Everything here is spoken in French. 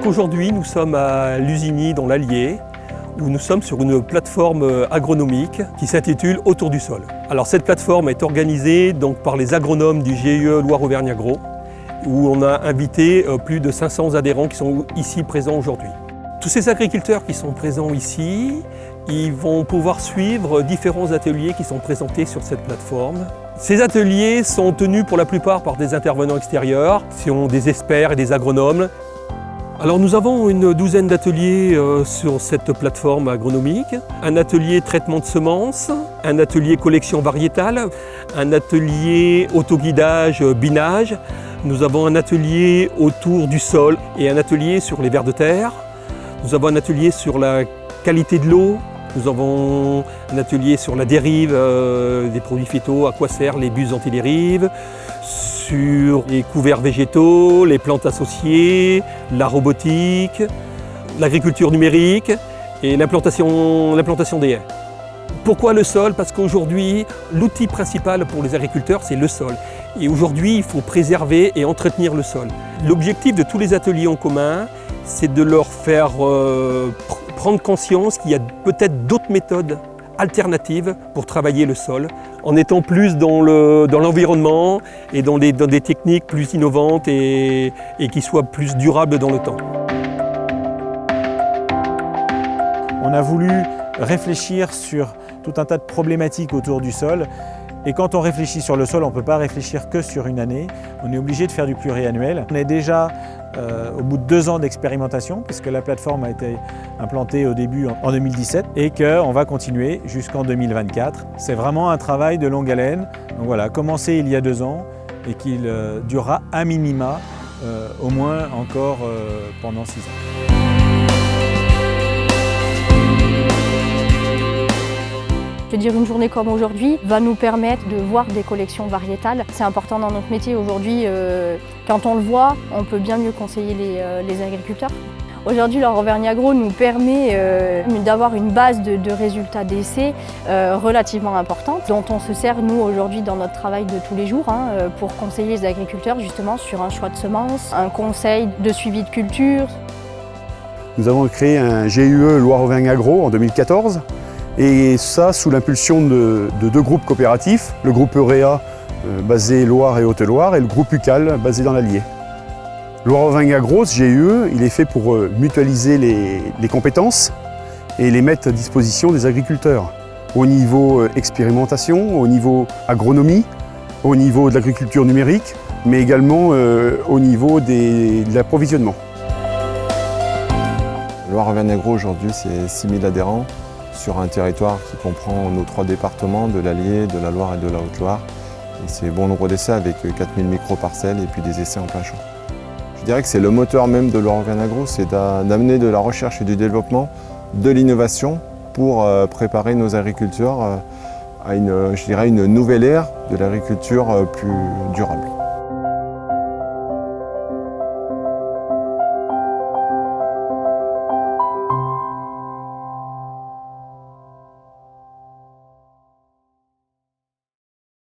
Donc aujourd'hui, nous sommes à Lusigny dans l'Allier, où nous sommes sur une plateforme agronomique qui s'intitule Autour du sol. Alors cette plateforme est organisée donc par les agronomes du GIE Loire-Auvergne Agro, où on a invité plus de 500 adhérents qui sont ici présents aujourd'hui. Tous ces agriculteurs qui sont présents ici, ils vont pouvoir suivre différents ateliers qui sont présentés sur cette plateforme. Ces ateliers sont tenus pour la plupart par des intervenants extérieurs, qui sont des experts et des agronomes. Alors nous avons une douzaine d'ateliers sur cette plateforme agronomique. Un atelier traitement de semences, un atelier collection variétale, un atelier autoguidage binage. Nous avons un atelier autour du sol et un atelier sur les vers de terre. Nous avons un atelier sur la qualité de l'eau. Nous avons un atelier sur la dérive des produits phyto, à quoi servent les bus anti-dérive, sur les couverts végétaux, les plantes associées, la robotique, l'agriculture numérique et l'implantation des haies. Pourquoi le sol? Parce qu'aujourd'hui, l'outil principal pour les agriculteurs, c'est le sol. Et aujourd'hui, il faut préserver et entretenir le sol. L'objectif de tous les ateliers en commun, c'est de leur faire prendre conscience qu'il y a peut-être d'autres méthodes alternatives pour travailler le sol, en étant plus dans l'environnement et dans des techniques plus innovantes et qui soient plus durables dans le temps. On a voulu réfléchir sur tout un tas de problématiques autour du sol. Et quand on réfléchit sur le sol, on ne peut pas réfléchir que sur une année. On est obligé de faire du pluriannuel. On est déjà au bout de 2 ans d'expérimentation, puisque la plateforme a été implantée au début en 2017 et qu'on va continuer jusqu'en 2024. C'est vraiment un travail de longue haleine. Donc voilà, commencé il y a 2 ans et qu'il durera à minima au moins encore pendant 6 ans. Je veux dire, une journée comme aujourd'hui va nous permettre de voir des collections variétales. C'est important dans notre métier aujourd'hui. Quand on le voit, on peut bien mieux conseiller les agriculteurs. Aujourd'hui, Loire-Auvergne Agro nous permet d'avoir une base de résultats d'essais relativement importante, dont on se sert nous aujourd'hui dans notre travail de tous les jours pour conseiller les agriculteurs justement sur un choix de semences, un conseil de suivi de culture. Nous avons créé un GIE Loire-Auvergne Agro en 2014. Et ça sous l'impulsion de 2 groupes coopératifs, le groupe Eurea basé Loire et Haute-Loire et le groupe UCAL basé dans l'Allier. Loire-Auvergne Agro, ce GIE, il est fait pour mutualiser les compétences et les mettre à disposition des agriculteurs au niveau expérimentation, au niveau agronomie, au niveau de l'agriculture numérique, mais également au niveau de l'approvisionnement. Loire-Auvergne Agro aujourd'hui c'est 6000 adhérents sur un territoire qui comprend nos 3 départements de l'Allier, de la Loire et de la Haute-Loire. Et c'est bon nombre d'essais avec 4000 micro-parcelles et puis des essais en plein champ. Je dirais que c'est le moteur même de Loire-Auvergne Agro, c'est d'amener de la recherche et du développement, de l'innovation pour préparer nos agriculteurs à une nouvelle ère de l'agriculture plus durable.